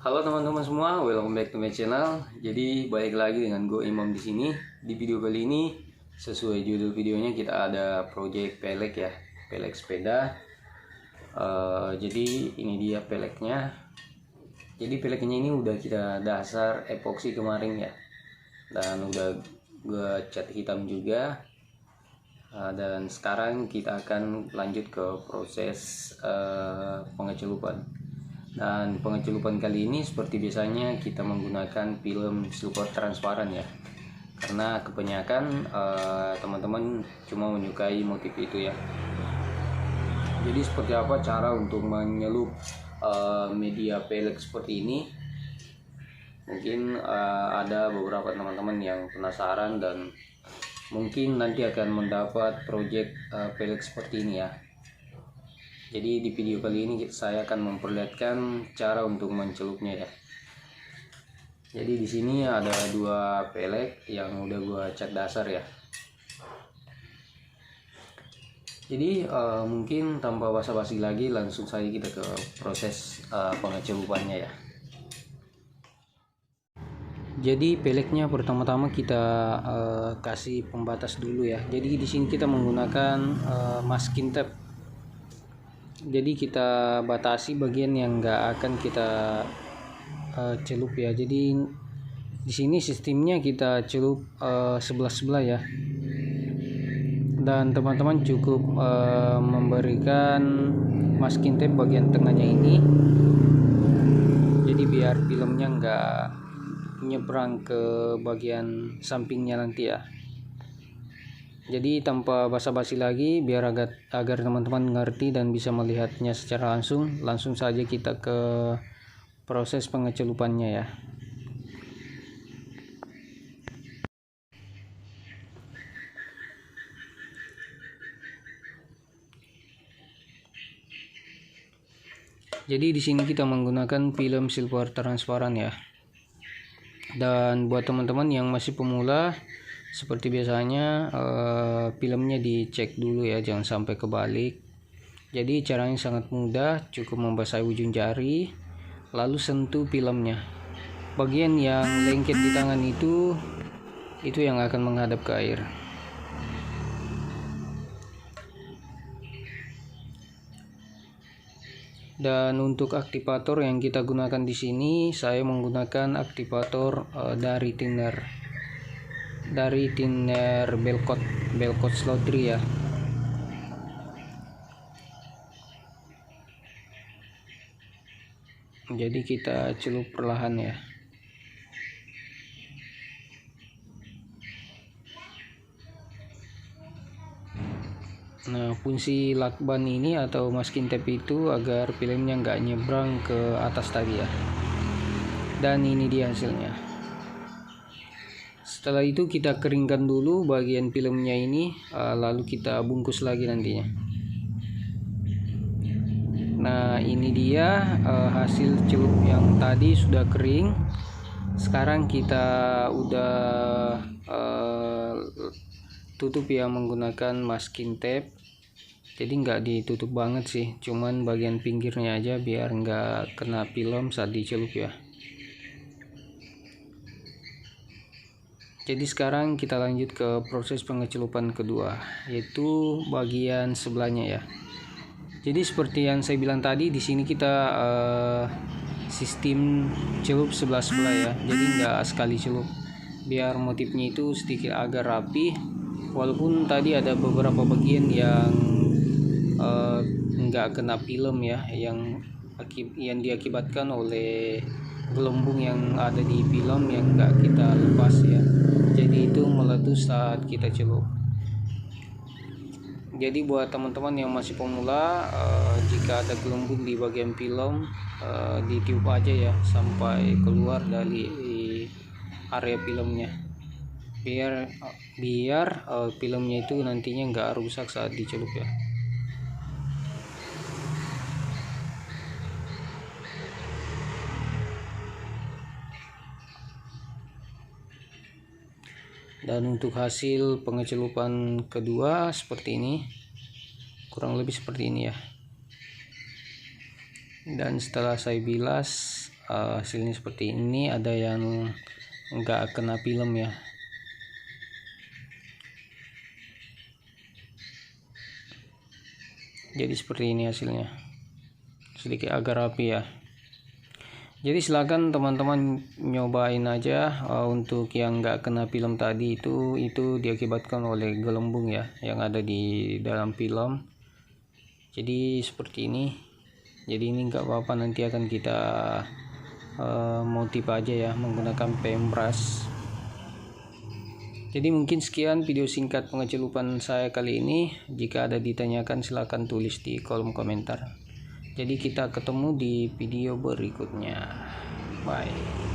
Halo teman-teman semua, welcome back to my channel. Jadi balik lagi dengan gue Imam di sini. Di video kali ini, sesuai judul videonya, kita ada project pelek ya, pelek sepeda. Jadi ini dia peleknya. Jadi peleknya ini udah kita dasar epoksi kemarin ya, dan udah gue cat hitam juga. Dan sekarang kita akan lanjut ke proses pengecelupan. Dan pengecelupan kali ini seperti biasanya kita menggunakan film silver transparan ya, karena kebanyakan teman-teman cuma menyukai motif itu ya. Jadi seperti apa cara untuk menyelup media pelek seperti ini? Mungkin ada beberapa teman-teman yang penasaran dan mungkin nanti akan mendapat project pelek seperti ini ya. Jadi di video kali ini saya akan memperlihatkan cara untuk mencelupnya ya. Jadi di sini ada dua pelek yang udah gua cat dasar ya. Jadi mungkin tanpa basa-basi lagi langsung saja kita ke proses pengecelupannya ya. Jadi peleknya pertama-tama kita kasih pembatas dulu ya. Jadi di sini kita menggunakan masking tape. Jadi kita batasi bagian yang nggak akan kita celup ya. Jadi di sini sistemnya kita celup sebelah-sebelah ya. Dan teman-teman cukup memberikan masking tape bagian tengahnya ini. Jadi biar filmnya nggak nyebrang ke bagian sampingnya nanti ya. Jadi tanpa basa-basi lagi, biar agar teman-teman ngerti dan bisa melihatnya secara langsung saja kita ke proses pengecelupannya ya. Jadi di sini kita menggunakan film silver transparan ya. Dan buat teman-teman yang masih pemula, seperti biasanya filmnya dicek dulu ya, jangan sampai kebalik. Jadi caranya sangat mudah, cukup membasahi ujung jari lalu sentuh filmnya. Bagian yang lengket di tangan itu yang akan menghadap ke air. Dan untuk aktivator yang kita gunakan di sini, saya menggunakan aktivator dari thinner Belcott Slotry ya. Jadi kita celup perlahan ya. Nah, fungsi lakban ini atau masking tape itu agar filmnya nggak nyebrang ke atas tadi ya. Dan ini dia hasilnya. Setelah itu kita keringkan dulu bagian filmnya ini, lalu kita bungkus lagi nantinya. Nah, ini dia hasil celup yang tadi sudah kering. Sekarang kita udah tutup ya menggunakan masking tape. Jadi nggak ditutup banget sih, cuman bagian pinggirnya aja biar nggak kena film saat dicelup ya. Jadi sekarang kita lanjut ke proses pengecelupan kedua, yaitu bagian sebelahnya ya. Jadi seperti yang saya bilang tadi, di sini kita sistem celup sebelah-sebelah ya. Jadi nggak sekali celup, biar motifnya itu sedikit agak rapi. Walaupun tadi ada beberapa bagian yang nggak kena film ya, yang diakibatkan oleh gelembung yang ada di film yang nggak kita lepas ya. Jadi itu meletus saat kita celup. Jadi buat teman-teman yang masih pemula, jika ada gelembung di bagian film, ditiup aja ya sampai keluar dari area filmnya, biar filmnya itu nantinya nggak rusak saat dicelup ya. Dan untuk hasil pengecelupan kedua seperti ini, kurang lebih seperti ini ya. Dan setelah saya bilas, hasilnya seperti ini. Ada yang nggak kena film ya. Jadi seperti ini hasilnya, sedikit agak rapi ya. Jadi silakan teman-teman nyobain aja. Untuk yang nggak kena film tadi itu diakibatkan oleh gelembung ya yang ada di dalam film. Jadi seperti ini. Jadi ini nggak apa-apa, nanti akan kita motif aja ya menggunakan PM brush. Jadi mungkin sekian video singkat pengecelupan saya kali ini. Jika ada ditanyakan silahkan tulis di kolom komentar. Jadi kita ketemu di video berikutnya. Bye.